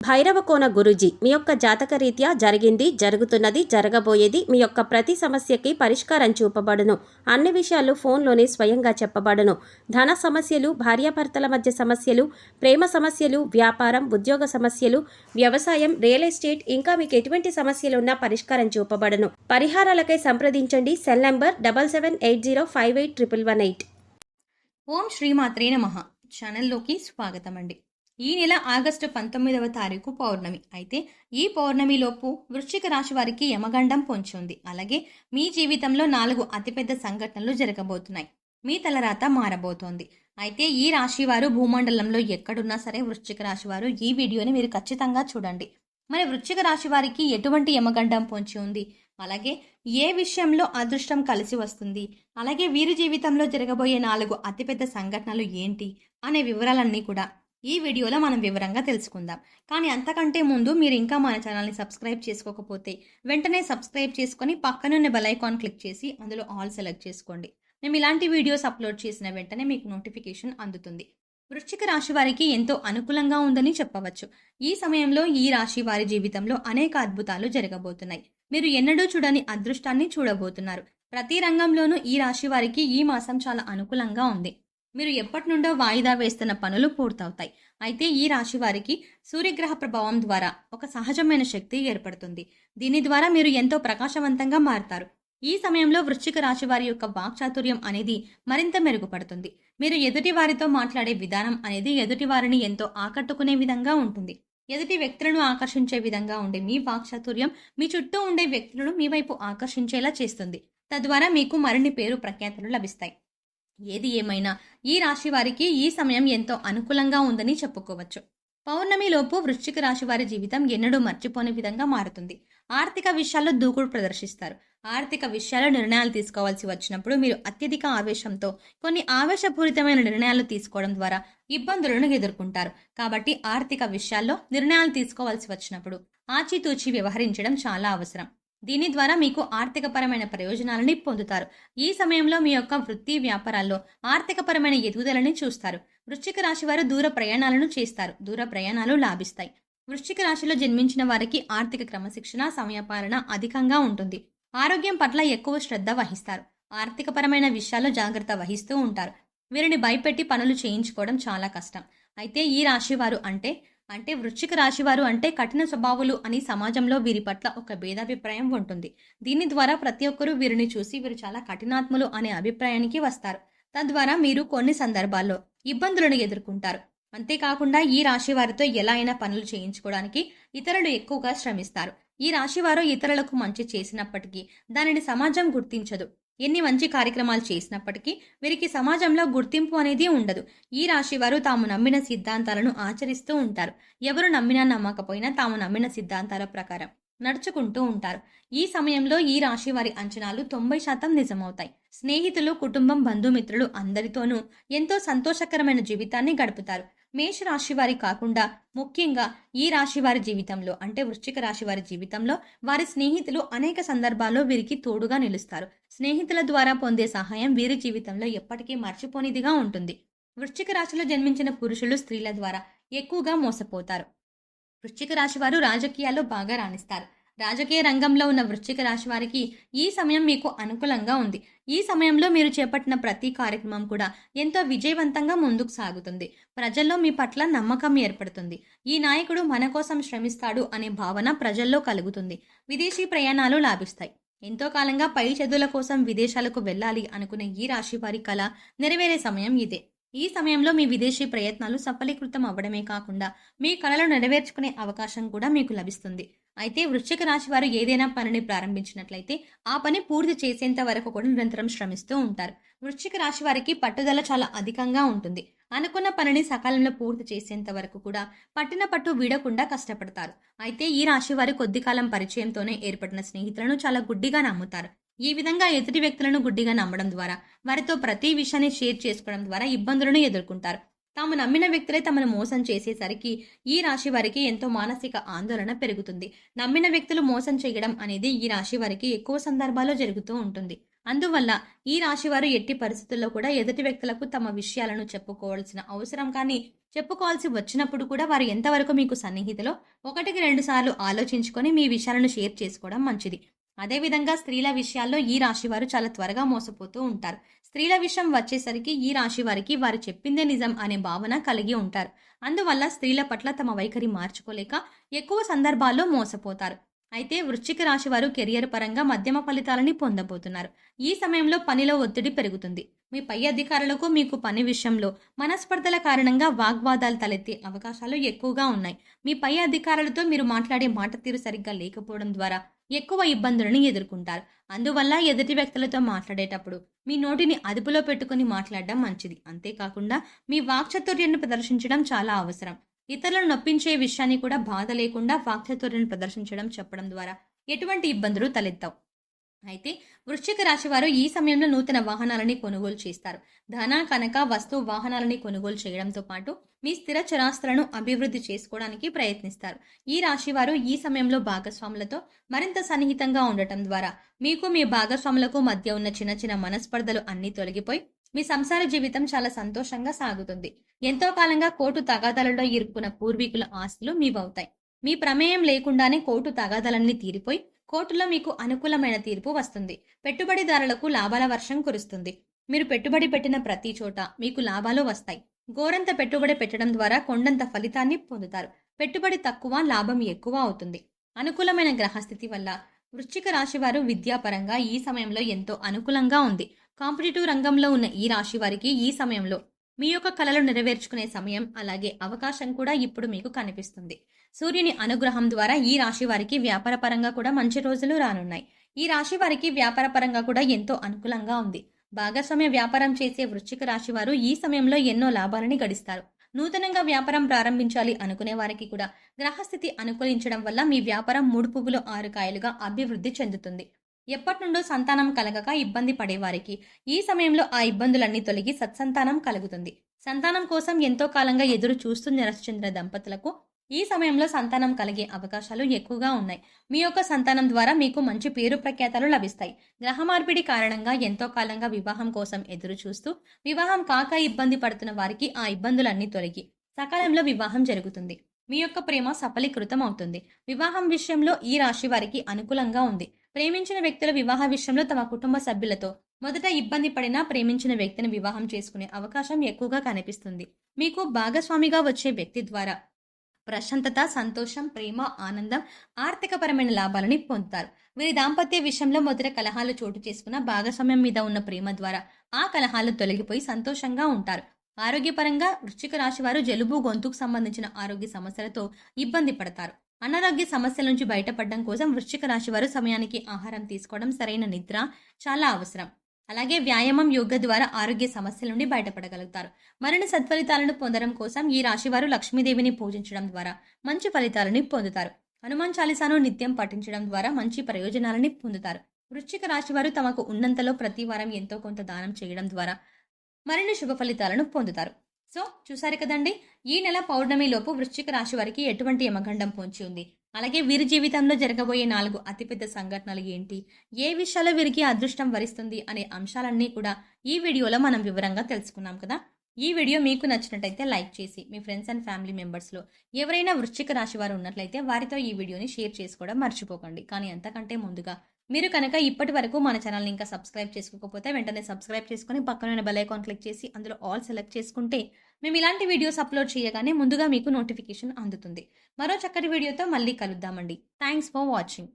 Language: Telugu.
భైరవకోన గురూజీ మీ యొక్క జాతక రీత్యా జరిగింది, జరుగుతున్నది, జరగబోయేది మీ యొక్క ప్రతి సమస్యకి పరిష్కారం చూపబడును. అన్ని విషయాలు ఫోన్లోనే స్వయంగా చెప్పబడును. ధన సమస్యలు, భార్యాభర్తల మధ్య సమస్యలు, ప్రేమ సమస్యలు, వ్యాపారం, ఉద్యోగ సమస్యలు, వ్యవసాయం, రియల్ ఎస్టేట్, ఇంకా మీకు ఎటువంటి సమస్యలు ఉన్నా పరిష్కారం చూపబడును. పరిహారాలకై సంప్రదించండి. Cell number 7780581118. ఓం శ్రీమాత్రే నమః. ఛానల్లోకి స్వాగతం అండి. ఈ నెల ఆగస్టు 19వ తారీఖు పౌర్ణమి. అయితే ఈ పౌర్ణమిలోపు వృశ్చిక రాశి వారికి యమగండం పొంచి ఉంది. అలాగే మీ జీవితంలో 4 అతిపెద్ద సంఘటనలు జరగబోతున్నాయి. మీ తలరాత మారబోతోంది. అయితే ఈ రాశి వారు భూమండలంలో ఎక్కడున్నా సరే వృశ్చిక రాశి వారు ఈ వీడియోని మీరు ఖచ్చితంగా చూడండి. మరి వృశ్చిక రాశి వారికి ఎటువంటి యమగండం పొంచి ఉంది, అలాగే ఏ విషయంలో అదృష్టం కలిసి వస్తుంది, అలాగే వీరి జీవితంలో జరగబోయే 4 అతిపెద్ద సంఘటనలు ఏంటి అనే వివరాలన్నీ కూడా ఈ వీడియోలో మనం వివరంగా తెలుసుకుందాం. కానీ అంతకంటే ముందు మీరు ఇంకా మన ఛానల్ని సబ్స్క్రైబ్ చేసుకోకపోతే వెంటనే సబ్స్క్రైబ్ చేసుకొని పక్కనున్న బెల్ ఐకాన్ క్లిక్ చేసి అందులో ఆల్ సెలెక్ట్ చేసుకోండి. మేము ఇలాంటి వీడియోస్ అప్లోడ్ చేసిన వెంటనే మీకు నోటిఫికేషన్ అందుతుంది. వృశ్చిక రాశి వారికి ఎంతో అనుకూలంగా ఉందని చెప్పవచ్చు. ఈ సమయంలో ఈ రాశి వారి జీవితంలో అనేక అద్భుతాలు జరగబోతున్నాయి. మీరు ఎన్నడూ చూడని అదృష్టాన్ని చూడబోతున్నారు. ప్రతి రంగంలోనూ ఈ రాశి వారికి ఈ మాసం చాలా అనుకూలంగా ఉంది. మీరు ఎప్పటి నుండో వాయిదా వేస్తున్న పనులు పూర్తవుతాయి. అయితే ఈ రాశి వారికి సూర్యగ్రహ ప్రభావం ద్వారా ఒక సహజమైన శక్తి ఏర్పడుతుంది. దీని ద్వారా మీరు ఎంతో ప్రకాశవంతంగా మారుతారు. ఈ సమయంలో వృశ్చిక రాశి వారి యొక్క వాక్చాతుర్యం అనేది మరింత మెరుగుపడుతుంది. మీరు ఎదుటి వారితో మాట్లాడే విధానం అనేది ఎదుటి వారిని ఎంతో ఆకట్టుకునే విధంగా ఉంటుంది. ఎదుటి వ్యక్తులను ఆకర్షించే విధంగా ఉండే మీ వాక్చాతుర్యం మీ చుట్టూ ఉండే వ్యక్తులను మీ వైపు ఆకర్షించేలా చేస్తుంది. తద్వారా మీకు మరిన్ని పేరు ప్రఖ్యాతులు లభిస్తాయి. ఏది ఏమైనా ఈ రాశి వారికి ఈ సమయం ఎంతో అనుకూలంగా ఉందని చెప్పుకోవచ్చు. పౌర్ణమిలోపు వృశ్చిక రాశి వారి జీవితం ఎన్నడూ మర్చిపోని విధంగా మారుతుంది. ఆర్థిక విషయాల్లో దూకుడు ప్రదర్శిస్తారు. ఆర్థిక విషయాల్లో నిర్ణయాలు తీసుకోవాల్సి వచ్చినప్పుడు మీరు అత్యధిక ఆవేశంతో కొన్ని ఆవేశపూరితమైన నిర్ణయాలు తీసుకోవడం ద్వారా ఇబ్బందులను ఎదుర్కొంటారు. కాబట్టి ఆర్థిక విషయాల్లో నిర్ణయాలు తీసుకోవాల్సి వచ్చినప్పుడు ఆచితూచి వ్యవహరించడం చాలా అవసరం. దీని ద్వారా మీకు ఆర్థికపరమైన ప్రయోజనాలని పొందుతారు. ఈ సమయంలో మీ యొక్క వృత్తి వ్యాపారాల్లో ఆర్థికపరమైన ఎదుగుదలని చూస్తారు. వృశ్చిక రాశి వారు దూర ప్రయాణాలను చేస్తారు. దూర ప్రయాణాలు లాభిస్తాయి. వృశ్చిక రాశిలో జన్మించిన వారికి ఆర్థిక క్రమశిక్షణ, సమయపాలన అధికంగా ఉంటుంది. ఆరోగ్యం పట్ల ఎక్కువ శ్రద్ధ వహిస్తారు. ఆర్థికపరమైన విషయాల్లో జాగ్రత్త వహిస్తూ ఉంటారు. వీరిని భయపెట్టి పనులు చేయించుకోవడం చాలా కష్టం. అయితే ఈ రాశి వారు అంటే వృశ్చిక రాశివారు అంటే కఠిన స్వభావులు అని సమాజంలో వీరి పట్ల ఒక భేదాభిప్రాయం ఉంటుంది. దీని ద్వారా ప్రతి ఒక్కరూ వీరిని చూసి వీరు చాలా కఠినాత్ములు అనే అభిప్రాయానికి వస్తారు. తద్వారా మీరు కొన్ని సందర్భాల్లో ఇబ్బందులను ఎదుర్కొంటారు. అంతేకాకుండా ఈ రాశి వారితో ఎలా అయినా పనులు చేయించుకోవడానికి ఇతరులు ఎక్కువగా శ్రమిస్తారు. ఈ రాశివారు ఇతరులకు మంచి చేసినప్పటికీ దానిని సమాజం గుర్తించదు. ఎన్ని మంచి కార్యక్రమాలు చేసినప్పటికీ వీరికి సమాజంలో గుర్తింపు అనేది ఉండదు. ఈ రాశి వారు తాము నమ్మిన సిద్ధాంతాలను ఆచరిస్తూ ఉంటారు. ఎవరు నమ్మినా నమ్మకపోయినా తాము నమ్మిన సిద్ధాంతాల ప్రకారం నడుచుకుంటూ ఉంటారు. ఈ సమయంలో ఈ రాశి వారి అంచనాలు 90% నిజమవుతాయి. స్నేహితులు, కుటుంబం, బంధుమిత్రులు అందరితోనూ ఎంతో సంతోషకరమైన జీవితాన్ని గడుపుతారు. మేష రాశి వారి కాకుండా ముఖ్యంగా ఈ రాశి వారి జీవితంలో అంటే వృశ్చిక రాశి వారి జీవితంలో వారి స్నేహితులు అనేక సందర్భాల్లో వీరికి తోడుగా నిలుస్తారు. స్నేహితుల ద్వారా పొందే సహాయం వీరి జీవితంలో ఎప్పటికీ మర్చిపోనిదిగా ఉంటుంది. వృశ్చిక రాశిలో జన్మించిన పురుషులు స్త్రీల ద్వారా ఎక్కువగా మోసపోతారు. వృశ్చిక రాశి వారు రాజకీయాల్లో బాగా రాణిస్తారు. రాజకీయ రంగంలో ఉన్న వృశ్చిక రాశి వారికి ఈ సమయం మీకు అనుకూలంగా ఉంది. ఈ సమయంలో మీరు చేపట్టిన ప్రతి కార్యక్రమం కూడా ఎంతో విజయవంతంగా ముందుకు సాగుతుంది. ప్రజల్లో మీ పట్ల నమ్మకం ఏర్పడుతుంది. ఈ నాయకుడు మన కోసం శ్రమిస్తాడు అనే భావన ప్రజల్లో కలుగుతుంది. విదేశీ ప్రయాణాలు లాభిస్తాయి. ఎంతో కాలంగా పై చదువుల కోసం విదేశాలకు వెళ్ళాలి అనుకునే ఈ రాశి వారి కల నెరవేరే సమయం ఇదే. ఈ సమయంలో మీ విదేశీ ప్రయత్నాలు సఫలీకృతం అవ్వడమే కాకుండా మీ కలలను నెరవేర్చుకునే అవకాశం కూడా మీకు లభిస్తుంది. అయితే వృశ్చిక రాశి వారు ఏదైనా పనిని ప్రారంభించినట్లయితే ఆ పని పూర్తి చేసేంత వరకు కూడా నిరంతరం శ్రమిస్తూ ఉంటారు. వృశ్చిక రాశి వారికి పట్టుదల చాలా అధికంగా ఉంటుంది. అనుకున్న పనిని సకాలంలో పూర్తి చేసేంత వరకు కూడా పట్టిన పట్టు వీడకుండా కష్టపడతారు. అయితే ఈ రాశి వారు కొద్ది కాలం పరిచయంతోనే ఏర్పడిన స్నేహితులను చాలా గుడ్డిగా నమ్ముతారు. ఈ విధంగా ఎదుటి వ్యక్తులను గుడ్డిగా నమ్మడం ద్వారా వారితో ప్రతి విషయాన్ని షేర్ చేసుకోవడం ద్వారా ఇబ్బందులను ఎదుర్కొంటారు. తాము నమ్మిన వ్యక్తులే తమను మోసం చేసేసరికి ఈ రాశి వారికి ఎంతో మానసిక ఆందోళన పెరుగుతుంది. నమ్మిన వ్యక్తులు మోసం చేయడం అనేది ఈ రాశి వారికి ఎక్కువ సందర్భాల్లో జరుగుతూ ఉంటుంది. అందువల్ల ఈ రాశి వారు ఎట్టి పరిస్థితుల్లో కూడా ఎదుటి వ్యక్తులకు తమ విషయాలను చెప్పుకోవాల్సిన అవసరం కానీ చెప్పుకోవాల్సి వచ్చినప్పుడు కూడా వారు ఎంతవరకు మీకు సన్నిహితులో 1-2 సార్లు ఆలోచించుకొని మీ విషయాలను షేర్ చేసుకోవడం మంచిది. అదేవిధంగా స్త్రీల విషయాల్లో ఈ రాశి వారు చాలా త్వరగా మోసపోతూ ఉంటారు. స్త్రీల విషయం వచ్చేసరికి ఈ రాశి వారికి వారు చెప్పిందే నిజం అనే భావన కలిగి ఉంటారు. అందువల్ల స్త్రీల పట్ల తమ వైఖరి మార్చుకోలేక ఎక్కువ సందర్భాల్లో మోసపోతారు. అయితే వృశ్చిక రాశి వారు కెరియర్ పరంగా మధ్యమ ఫలితాలని పొందబోతున్నారు. ఈ సమయంలో పనిలో ఒత్తిడి పెరుగుతుంది. మీ పై అధికారులకు మీకు పని విషయంలో మనస్పర్ధల కారణంగా వాగ్వాదాలు తలెత్తే అవకాశాలు ఎక్కువగా ఉన్నాయి. మీ పై అధికారులతో మీరు మాట్లాడే మాట తీరు సరిగ్గా లేకపోవడం ద్వారా ఎక్కువ ఇబ్బందులను ఎదుర్కొంటారు. అందువల్ల ఎదుటి వ్యక్తులతో మాట్లాడేటప్పుడు మీ నోటిని అదుపులో పెట్టుకుని మాట్లాడడం మంచిది. అంతేకాకుండా మీ వాక్చాతుర్యాన్ని ప్రదర్శించడం చాలా అవసరం. ఇతరులను నొప్పించే విషయాన్ని కూడా బాధ లేకుండా వాక్చాతుర్యాన్ని ప్రదర్శించడం చెప్పడం ద్వారా ఎటువంటి ఇబ్బందులు తలెత్తావు. అయితే వృశ్చిక రాశి వారు ఈ సమయంలో నూతన వాహనాలని కొనుగోలు చేస్తారు. ధన, కనక, వస్తు, వాహనాలని కొనుగోలు చేయడంతో పాటు మీ స్థిర చరాస్తులను అభివృద్ధి చేసుకోవడానికి ప్రయత్నిస్తారు. ఈ రాశి వారు ఈ సమయంలో భాగస్వాములతో మరింత సన్నిహితంగా ఉండటం ద్వారా మీకు మీ భాగస్వాములకు మధ్య ఉన్న చిన్న చిన్న మనస్పర్ధలు అన్నీ తొలగిపోయి మీ సంసార జీవితం చాలా సంతోషంగా సాగుతుంది. ఎంతో కాలంగా కోర్టు తగాదాలలో ఇరుక్కున్న పూర్వీకుల ఆస్తులు మీవవుతాయి. మీ ప్రమేయం లేకుండానే కోర్టు తగాదాలన్నీ తీరిపోయి కోర్టులో మీకు అనుకూలమైన తీర్పు వస్తుంది. పెట్టుబడిదారులకు లాభాల వర్షం కురుస్తుంది. మీరు పెట్టుబడి పెట్టిన ప్రతి చోట మీకు లాభాలు వస్తాయి. గోరంత పెట్టుబడి పెట్టడం ద్వారా కొండంత ఫలితాన్ని పొందుతారు. పెట్టుబడి తక్కువ, లాభం ఎక్కువ అవుతుంది. అనుకూలమైన గ్రహస్థితి వల్ల వృశ్చిక రాశి వారు విద్యాపరంగా ఈ సమయంలో ఎంతో అనుకూలంగా ఉంది. కాంపిటేటివ్ రంగంలో ఉన్న ఈ రాశి వారికి ఈ సమయంలో మీ యొక్క కలలు నెరవేర్చుకునే సమయం, అలాగే అవకాశం కూడా ఇప్పుడు మీకు కనిపిస్తుంది. సూర్యుని అనుగ్రహం ద్వారా ఈ రాశి వారికి వ్యాపార పరంగా కూడా మంచి రోజులు రానున్నాయి. ఈ రాశి వారికి వ్యాపార పరంగా కూడా ఎంతో అనుకూలంగా ఉంది. భాగస్వామ్య వ్యాపారం చేసే వృశ్చిక రాశి వారు ఈ సమయంలో ఎన్నో లాభాలని గడిస్తారు. నూతనంగా వ్యాపారం ప్రారంభించాలి అనుకునే వారికి కూడా గ్రహస్థితి అనుకూలించడం వల్ల మీ వ్యాపారం 3 పువ్వులు 6 కాయలుగా అభివృద్ధి చెందుతుంది. ఎప్పటి నుండో సంతానం కలగక ఇబ్బంది పడేవారికి ఈ సమయంలో ఆ ఇబ్బందులన్నీ తొలగి సత్సంతానం కలుగుతుంది. సంతానం కోసం ఎంతో కాలంగా ఎదురు చూస్తూ నిరాశ చెందిన దంపతులకు ఈ సమయంలో సంతానం కలిగే అవకాశాలు ఎక్కువగా ఉన్నాయి. మీ యొక్క సంతానం ద్వారా మీకు మంచి పేరు ప్రఖ్యాతలు లభిస్తాయి. గ్రహ మార్పిడి కారణంగా ఎంతో కాలంగా వివాహం కోసం ఎదురు చూస్తూ వివాహం కాక ఇబ్బంది పడుతున్న వారికి ఆ ఇబ్బందులన్నీ తొలగి సకాలంలో వివాహం జరుగుతుంది. మీ యొక్క ప్రేమ సఫలీకృతం అవుతుంది. వివాహం విషయంలో ఈ రాశి వారికి అనుకూలంగా ఉంది. ప్రేమించిన వ్యక్తుల వివాహ విషయంలో తమ కుటుంబ సభ్యులతో మొదట ఇబ్బంది పడినా ప్రేమించిన వ్యక్తిని వివాహం చేసుకునే అవకాశం ఎక్కువగా కనిపిస్తుంది. మీకు భాగస్వామిగా వచ్చే వ్యక్తి ద్వారా ప్రశాంతత, సంతోషం, ప్రేమ, ఆనందం, ఆర్థికపరమైన లాభాలని పొందుతారు. వీరి దాంపత్య విషయంలో మొదట కలహాలు చోటు చేసుకున్న భాగస్వామ్యం మీద ఉన్న ప్రేమ ద్వారా ఆ కలహాలు తొలగిపోయి సంతోషంగా ఉంటారు. ఆరోగ్యపరంగా వృశ్చిక రాశి వారు జలుబు, గొంతుకు సంబంధించిన ఆరోగ్య సమస్యలతో ఇబ్బంది పడతారు. అనారోగ్య సమస్యల నుంచి బయటపడడం కోసం వృశ్చిక రాశి వారు సమయానికి ఆహారం తీసుకోవడం, సరైన నిద్ర చాలా అవసరం. అలాగే వ్యాయామం, యోగా ద్వారా ఆరోగ్య సమస్యల నుండి బయటపడగలుగుతారు. మరిన్ని సత్ఫలితాలను పొందడం కోసం ఈ రాశి వారు లక్ష్మీదేవిని పూజించడం ద్వారా మంచి ఫలితాలని పొందుతారు. హనుమాన్ చాలీసాను నిత్యం పఠించడం ద్వారా మంచి ప్రయోజనాలని పొందుతారు. వృశ్చిక రాశి వారు తమకు ఉన్నంతలో ప్రతి వారం ఎంతో కొంత దానం చేయడం ద్వారా మరిన్ని శుభ ఫలితాలను పొందుతారు. సో చూసారు కదండి, ఈ నెల పౌర్ణమి లోపు వృశ్చిక రాశి వారికి ఎటువంటి యమగండం పొంచి ఉంది, అలాగే వీరి జీవితంలో జరగబోయే 4 అతిపెద్ద సంఘటనలు ఏంటి, ఏ విషయాల్లో వీరికి అదృష్టం వరిస్తుంది అనే అంశాలన్నీ కూడా ఈ వీడియోలో మనం వివరంగా తెలుసుకున్నాం కదా. ఈ వీడియో మీకు నచ్చినట్టయితే లైక్ చేసి మీ ఫ్రెండ్స్ అండ్ ఫ్యామిలీ మెంబర్స్లో ఎవరైనా వృశ్చిక రాశి వారు ఉన్నట్లయితే వారితో ఈ వీడియోని షేర్ చేసుకోవడం మర్చిపోకండి. కానీ అంతకంటే ముందుగా మీరు కనుక ఇప్పటి వరకు మన ఛానల్ని ఇంకా సబ్స్క్రైబ్ చేసుకోకపోతే వెంటనే సబ్స్క్రైబ్ చేసుకుని పక్కన బెల్ ఐకాన్ క్లిక్ చేసి అందులో ఆల్ సెలెక్ట్ చేసుకుంటే మేము ఇలాంటి వీడియోస్ అప్లోడ్ చేయగానే ముందుగా మీకు నోటిఫికేషన్ అందుతుంది. మరో చక్కటి వీడియోతో మళ్ళీ కలుద్దామండి. Thanks for watching.